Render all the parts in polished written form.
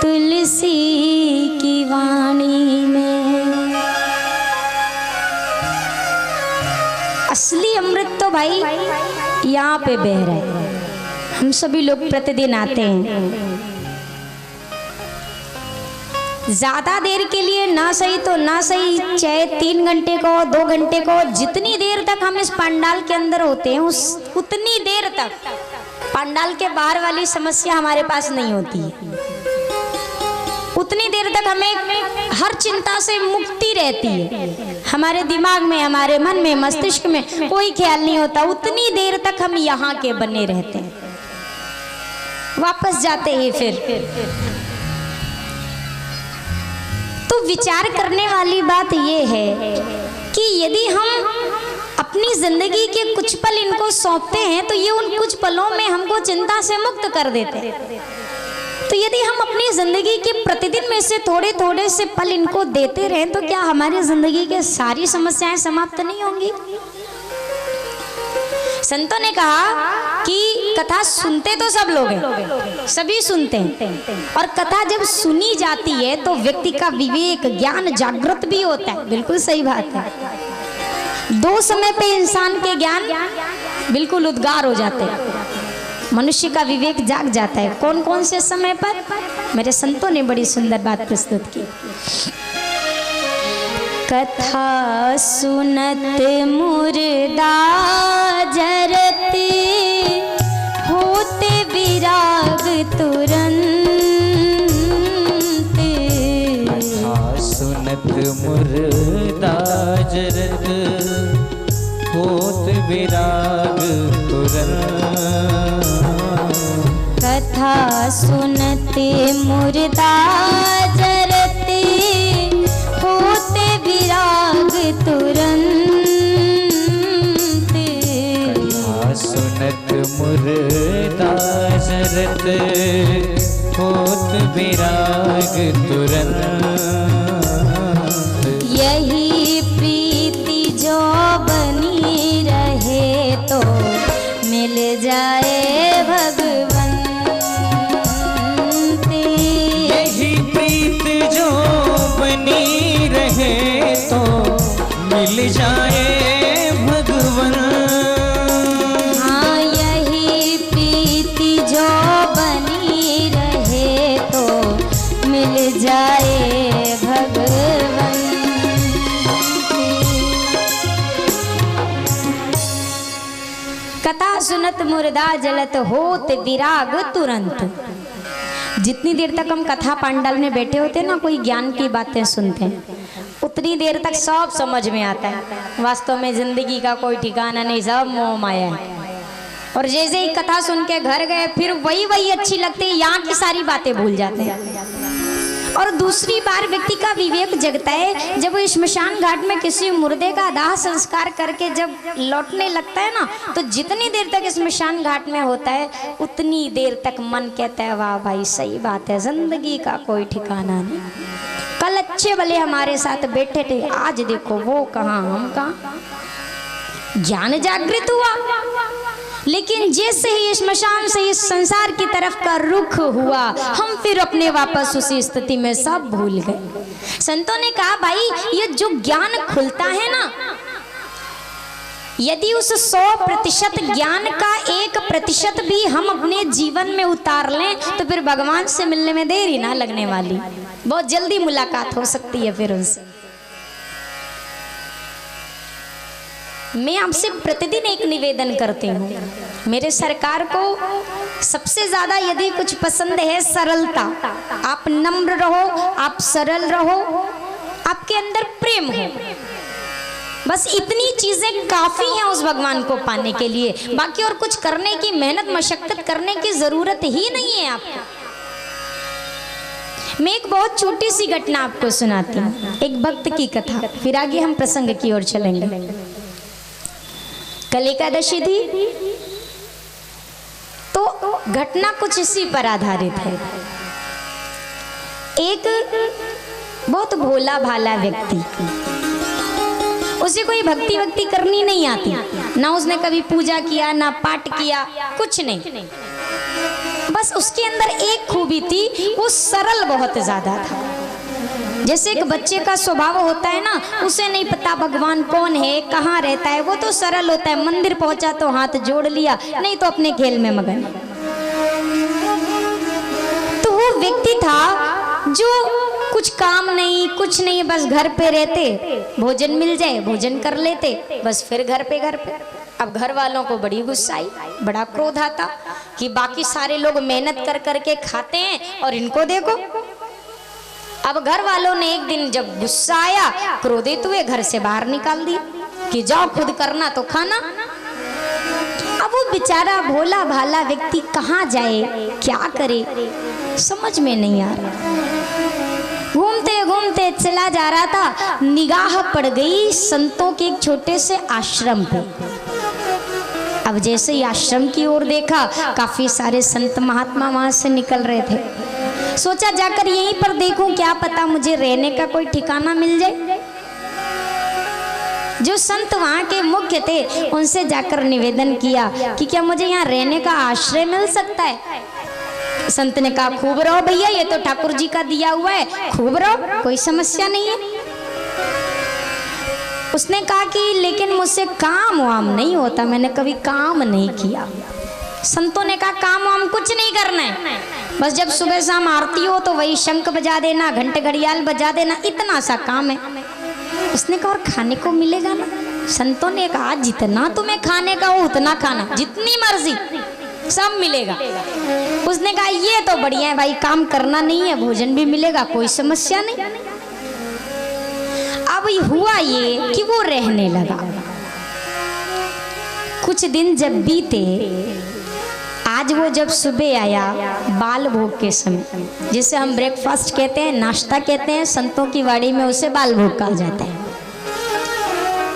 तुलसी की वाणी में। असली अमृत तो भाई यहाँ पे बह रहा है। हम सभी लोग प्रतिदिन आते हैं, ज्यादा देर के लिए ना सही तो ना सही, चाहे 3 घंटे को 2 घंटे को, जितनी देर तक हम इस पंडाल के अंदर होते हैं उतनी देर तक पंडाल के बाहर वाली समस्या हमारे पास नहीं होती है। उतनी देर तक हमें हर चिंता से मुक्ति रहती है। हमारे दिमाग में, हमारे मन में, मस्तिष्क में कोई ख्याल नहीं होता। उतनी देर तक हम यहाँ के बने रहते हैं, वापस जाते हैं फिर। तो विचार करने वाली बात यह है कि यदि हम अपनी जिंदगी के कुछ पल इनको सौंपते हैं तो ये उन कुछ पलों में हमको चिंता से मुक्त कर देते हैं। तो यदि हम अपनी जिंदगी के प्रतिदिन में से थोड़े थोड़े से पल इनको देते रहें तो क्या हमारी जिंदगी के सारी समस्याएं समाप्त नहीं होंगी? संतों ने कहा कि कथा सुनते तो सब लोग हैं, सभी सुनते हैं, और कथा जब सुनी जाती है तो व्यक्ति का विवेक, ज्ञान जागृत भी होता है। बिल्कुल सही बात है। 2 समय पे इंसान के ज्ञान बिल्कुल उद्गार हो जाते हैं, मनुष्य का विवेक जाग जाता है। कौन कौन से समय पर? मेरे संतों ने बड़ी सुंदर बात प्रस्तुत की। कथा सुनत मुर्दा जरते, होते विराग तुरंत। कथा सुनत मुर्दा जरत, होत विराग तुरंत। कथा सुनते मुर्दा जरते, होते विराग तुरंत। कथा सुनत मुर्दा जरत, होत विराग तुरंत। यही प्रीति जो बनी रहे तो मिल जाए भगवंत। यही प्रीति जो बनी रहे तो मिल जाए भगवन। हाँ, यही प्रीति जो बनी रहे तो मिल जाए भगवन। कथा सुनत मुर्दा जलत, होत विराग तुरंत। जितनी देर तक हम कथा पंडाल में बैठे होते हैं ना, कोई ज्ञान की बातें सुनते हैं, उतनी देर तक सब समझ में आता है। वास्तव में जिंदगी का कोई ठिकाना नहीं, सब मोह माया है। और जैसे ही कथा सुन के घर गए फिर वही अच्छी लगती है, यहाँ की सारी बातें भूल जाते हैं। और दूसरी बार व्यक्ति का विवेक जगता है जब वो स्मशान घाट में किसी मुर्दे का दाह संस्कार करके जब लौटने लगता है ना, तो जितनी देर तक स्मशान घाट में होता है उतनी देर तक मन कहता है वाह भाई सही बात है, जिंदगी का कोई ठिकाना नहीं। कल अच्छे भले हमारे साथ बैठे थे, आज देखो वो कहाँ हम कहाँ। ज्ञान जागृत हुआ, लेकिन जैसे ही स्मशान से इस संसार की तरफ का रुख हुआ, हम फिर अपने वापस उसी स्थिति में सब भूल गए। संतों ने कहा भाई ये जो ज्ञान खुलता है ना, यदि उस 100% ज्ञान का 1% भी हम अपने जीवन में उतार लें तो फिर भगवान से मिलने में देर ही ना लगने वाली, बहुत जल्दी मुलाकात हो सकती है फिर उनसे। मैं आपसे प्रतिदिन एक निवेदन करती हूँ, मेरे सरकार को सबसे ज्यादा यदि कुछ पसंद है सरलता। आप नम्र रहो, आप सरल रहो, आपके अंदर प्रेम हो, बस इतनी चीजें काफी हैं उस भगवान को पाने के लिए। बाकी और कुछ करने की, मेहनत मशक्कत करने की जरूरत ही नहीं है आपको। मैं एक बहुत छोटी सी घटना आपको सुनाती हूँ, एक भक्त की कथा, फिर आगे हम प्रसंग की ओर चलेंगे। कल एकादशी थी तो घटना कुछ इसी पर आधारित है। एक बहुत भोला भाला व्यक्ति, उसे कोई भक्ति करनी नहीं आती, ना उसने कभी पूजा किया, ना पाठ किया, कुछ नहीं, बस उसके अंदर एक खूबी थी, वो सरल बहुत ज्यादा था। जैसे एक बच्चे का स्वभाव होता है ना, उसे नहीं पता भगवान कौन है, कहाँ रहता है, वो तो सरल होता है। मंदिर पहुंचा तो हाथ जोड़ लिया, नहीं तो अपने खेल में मगन। तो वो व्यक्ति था जो कुछ काम नहीं, कुछ नहीं, बस घर पे रहते, भोजन मिल जाए भोजन कर लेते, बस फिर घर पे। अब घर वालों को बड़ी गुस्सा आई, बड़ा क्रोध आता कि बाकी सारे लोग मेहनत कर करके खाते हैं और इनको देखो। अब घर वालों ने एक दिन जब गुस्सा आया, क्रोधित हुए, घर से बाहर निकाल दिया कि जाओ खुद करना तो खाना। अब वो बेचारा भोला भाला व्यक्ति कहाँ जाए, क्या करे, समझ में नहीं आ रहा। घूमते घूमते चला जा रहा था, निगाह पड़ गई संतों के एक छोटे से आश्रम पे। अब जैसे ही आश्रम की ओर देखा, काफी सारे संत महात्मा वहां से निकल रहे थे। सोचा जाकर यहीं पर देखूं, क्या पता मुझे रहने का कोई ठिकाना मिल जाए। जो संत वहां के मुख्य थे, उनसे जाकर निवेदन किया कि क्या मुझे यहाँ रहने का आश्रय मिल सकता है। संत ने कहा खूब रहो भैया, ये तो ठाकुर जी का दिया हुआ है, खूब रहो, कोई समस्या नहीं है। उसने कहा कि लेकिन मुझसे काम वाम नहीं होता, मैंने कभी काम नहीं किया। संतों ने कहा काम वाम कुछ नहीं करना है, बस जब सुबह शाम आरती हो तो वही शंख बजा देना, घंटे घड़ियाल बजा देना, इतना सा काम है। उसने कहा और खाने को मिलेगा ना। संतों ने कहा जितना तुम्हें खाने का हो उतना खाना, जितनी मर्जी सब मिलेगा। उसने कहा ये तो बढ़िया है भाई, काम करना नहीं है, भोजन भी मिलेगा, कोई समस्या नहीं। अब हुआ ये कि वो रहने लगा। कुछ दिन जब बीते, आज वो जब सुबह आया बाल भोग के समय, जिसे हम ब्रेकफास्ट कहते हैं, नाश्ता कहते हैं, संतों की वाड़ी में उसे बाल भोग कहा जाता है।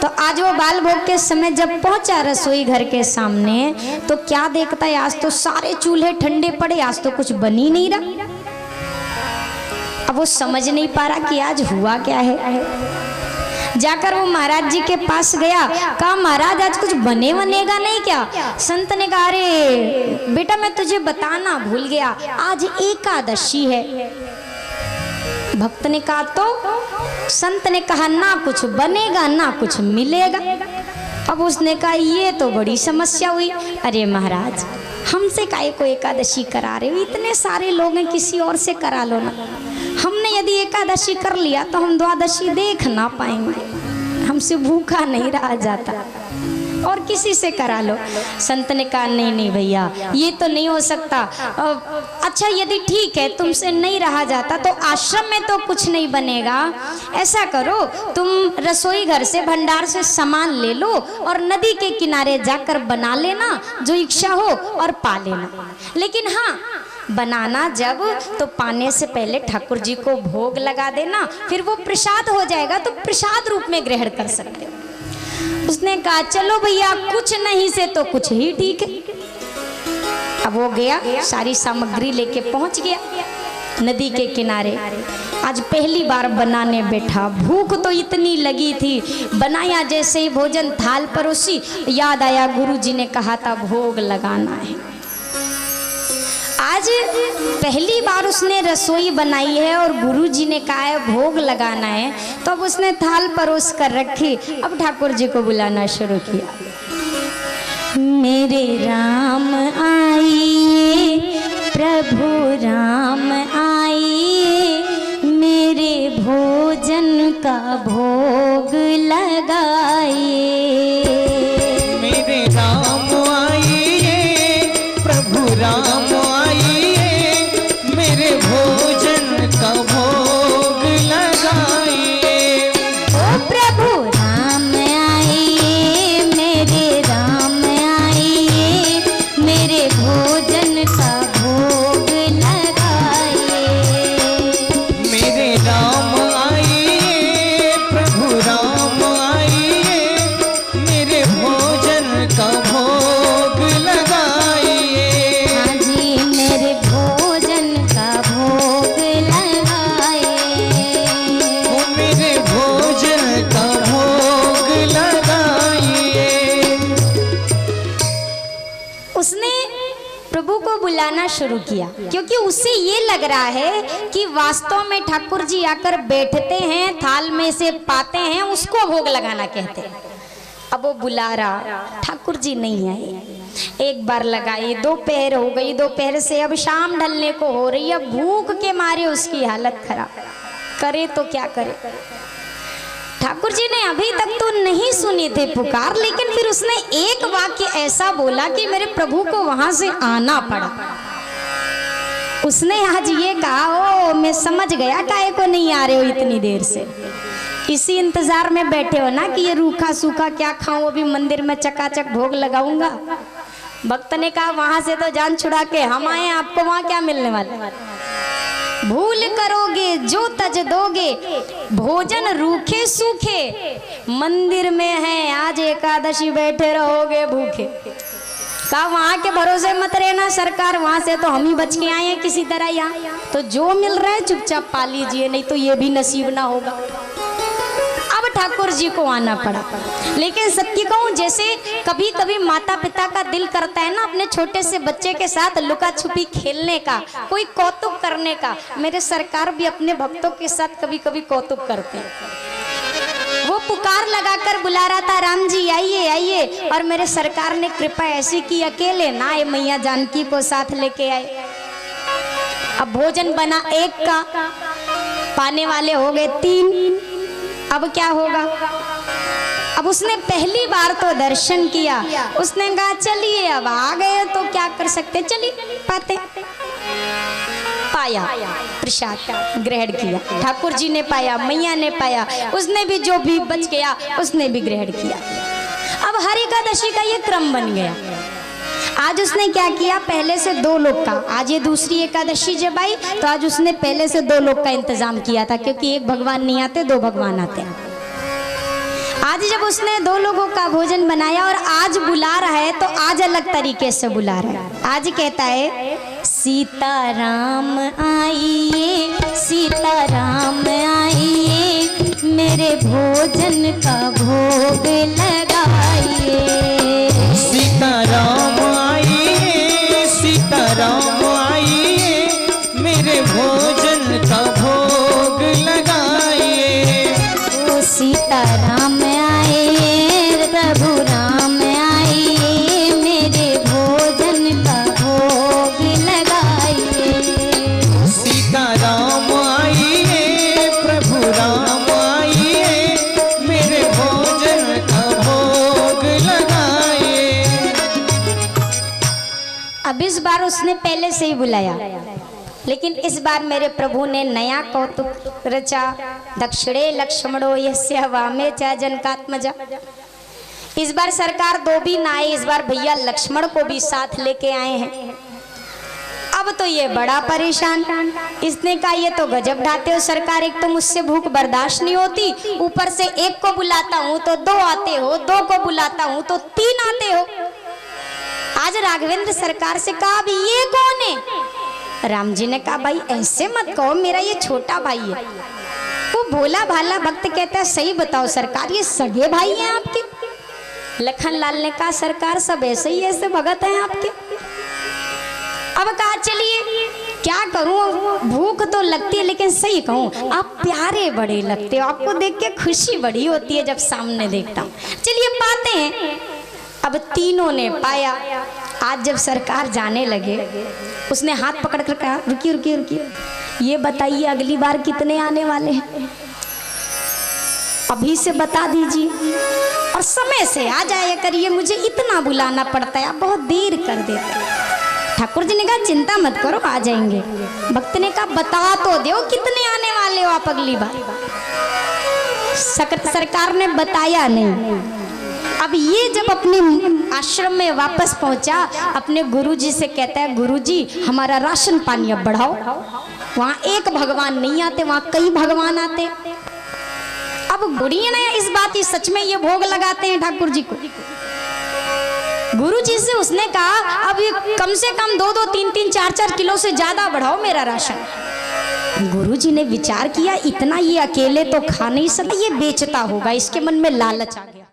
तो आज वो बाल भोग के समय जब पहुंचा रसोई घर के सामने, तो क्या देखता है, आज तो सारे चूल्हे ठंडे पड़े, आज तो कुछ बन ही नहीं रहा। अब वो समझ नहीं पा रहा कि आज हुआ क्या है। जाकर वो महाराज जी के पास गया, कहा महाराज आज कुछ बने बनेगा नहीं क्या। संत ने कहा अरे बेटा मैं तुझे बताना भूल गया, आज एकादशी है। भक्त ने कहा तो, संत ने कहा ना कुछ बनेगा ना कुछ मिलेगा। अब उसने कहा ये तो बड़ी समस्या हुई। अरे महाराज हमसे काहे को एकादशी करा रहे हो, इतने सारे लोग हैं, किसी और से करा लो ना। हमने यदि एकादशी कर लिया तो हम द्वादशी देख ना पाएंगे, हमसे भूखा नहीं रहा जाता, और किसी से करा लो। संत ने कहा नहीं नहीं भैया ये तो नहीं हो सकता। अच्छा यदि ठीक है तुमसे नहीं रहा जाता तो आश्रम में तो कुछ नहीं बनेगा, ऐसा करो तुम रसोई घर से भंडार से सामान ले लो और नदी के किनारे जाकर बना लेना, जो इच्छा हो और पा लेना। लेकिन हाँ बनाना जब तो पाने से पहले ठाकुर जी को भोग लगा देना, फिर वो प्रसाद हो जाएगा तो प्रसाद रूप में ग्रहण कर सकते हो। उसने कहा चलो भैया कुछ नहीं से तो कुछ ही ठीक है। अब वो गया, सारी सामग्री लेके पहुंच गया नदी के किनारे। आज पहली बार बनाने बैठा, भूख तो इतनी लगी थी, बनाया जैसे ही भोजन थाल परोसी, याद आया गुरुजी ने कहा था भोग लगाना है। आज पहली बार उसने रसोई बनाई है और गुरुजी ने कहा है भोग लगाना है, तो अब उसने थाल परोस कर रखी। अब ठाकुर जी को बुलाना शुरू किया। मेरे राम आइए प्रभु राम आइए, मेरे भोजन का भोग लगाइए। मेरे राम आइए प्रभु राम भोजन का भोग लगाइए। ओ प्रभु राम आइए मेरे राम आइए, मेरे भोजन का भोग लगाइए। मेरे राम आइए बुलाना शुरू किया, क्योंकि उसे ये लग रहा है कि वास्तव में ठाकुर जी आकर बैठते हैं, थाल में से पाते हैं, उसको भोग लगाना कहते हैं। अब वो बुला रहा, ठाकुर जी नहीं आए। एक बार लगाई, दोपहर हो गई, दोपहर से अब शाम ढलने को हो रही है। भूख के मारे उसकी हालत खराब, करे तो क्या करे। ठाकुर जी ने अभी तक तो नहीं सुनी थे पुकार, लेकिन फिर उसने एक वाक्य ऐसा बोला कि मेरे प्रभु को वहां से आना पड़ा। उसने आज ये कहा, ओ मैं समझ गया काहे को नहीं आ रहे हो इतनी देर से, इसी इंतजार में बैठे हो ना कि ये रूखा सूखा क्या खाऊं, अभी मंदिर में चकाचक भोग लगाऊंगा। भक्त ने कहा, वहां से तो जान छुड़ा के हम आए, आपको वहां क्या मिलने वाला। भूल करोगे जो तज दोगे, भोजन रूखे सूखे, मंदिर में है आज एकादशी, बैठे रहोगे भूखे। कहा वहां के भरोसे मत रहना सरकार, वहां से तो हम ही बच के आए हैं किसी तरह यहाँ, तो जो मिल रहा है चुपचाप पा लीजिए, नहीं तो ये भी नसीब ना होगा। अब ठाकुर जी को आना पड़ा। लेकिन सत्य कहूं, जैसे कभी कभी माता पिता का दिल करता है ना अपने छोटे से बच्चे के साथ लुका छुपी खेलने का, कोई कौतुक करने का, मेरे सरकार भी अपने भक्तों के साथ कभी कभी कौतुक करते हैं। वो पुकार लगाकर बुला रहा था, राम जी आइए आइए, और मेरे सरकार ने कृपा ऐसी की अकेले ना आए, मैया जानकी को साथ लेके आए। अब भोजन बना एक का, पाने वाले हो गए 3, अब क्या होगा। अब उसने पहली बार तो दर्शन किया, उसने कहा चलिए अब आ गए तो क्या कर सकते, चलिए पाते। पाया, प्रसाद ग्रहण किया, ठाकुर जी ने पाया, मैया ने पाया, उसने भी जो भी बच गया उसने भी ग्रहण किया। अब हर एकादशी का ये क्रम बन गया। आज उसने क्या किया, पहले से 2 लोग का, आज ये दूसरी एकादशी जब आई तो आज उसने पहले से 2 लोग का इंतजाम किया था, क्योंकि एक भगवान नहीं आते, 2 भगवान आते हैं। आज जब उसने 2 लोगों का भोजन बनाया और आज बुला रहा है, तो आज अलग तरीके से बुला रहा है। आज कहता है, सीताराम आइए, सीताराम आइए, मेरे भोजन का भोग लगाइए। सीताराम आइए, सीताराम आइए, मेरे भोजन का भोग लगाइए। ओ सीताराम आए, प्रभु राम आइए, मेरे भोजन का भोग लगाइए। सीताराम आइए, प्रभु राम आइए, मेरे भोजन का भोग लगाइए। अब इस बार उसने पहले से ही बुलाया, लेकिन इस बार मेरे प्रभु ने नया कौतुक रचा। दक्षिणे लक्ष्मणो यस्य वामे च जनकात्मजा। इस बार सरकार 2 भी ना आए, इस बार भैया लक्ष्मण को भी साथ लेके आए हैं। अब तो ये बड़ा परेशान, इसने कहा ये तो गजब ढाते हो सरकार, एक तो मुझसे भूख बर्दाश्त नहीं होती, ऊपर से एक को बुलाता हूँ तो 2 आते हो, 2 को बुलाता हूँ तो 3 आते हो। आज राघवेंद्र सरकार से कहा, अभी ये कौन है। राम जी ने कहा, भाई ऐसे मत कहो, मेरा ये छोटा भाई है। वो भोला भाला भक्त कहता है, सही बताओ सरकार, ये सगे भाई हैं आपके। लखन लाल ने कहा, सरकार सब ऐसे ही ऐसे भगत हैं आपके। अब कहा, चलिए क्या करूं, भूख तो लगती है, लेकिन सही कहूं आप प्यारे बड़े लगते हो, आपको देख के खुशी बड़ी होती है जब सामने देखता हूं, चलिए पाते हैं। अब तीनों ने पाया। आज जब सरकार जाने लगे, उसने हाथ पकड़ कर कहा, रुकिए रुकिए रुकिए, ये बताइए अगली बार कितने आने वाले हैं, अभी से बता दीजिए और समय से आ जाया करिए, मुझे इतना बुलाना पड़ता है, आप बहुत देर कर देते हैं। ठाकुर जी ने कहा, चिंता मत करो आ जाएंगे। भक्त ने कहा, बता तो दो कितने आने वाले हो आप अगली बार। सरकार ने बताया नहीं। अब ये जब अपने आश्रम में वापस पहुंचा, अपने गुरुजी से कहता है, गुरुजी हमारा राशन पानी अब बढ़ाओ। वहां एक भगवान नहीं आते, वहां कई भगवान आते। अब बुढ़िया ने इस बात की, सच में ये भोग लगाते हैं ठाकुर जी को। गुरुजी से उसने कहा, अब ये कम से कम 2-2, 3-3, 4-4 किलो से ज्यादा बढ़ाओ मेरा राशन। गुरुजी ने विचार किया, इतना ये अकेले तो खा नहीं सकता, ये बेचता होगा, इसके मन में लालच आ गया।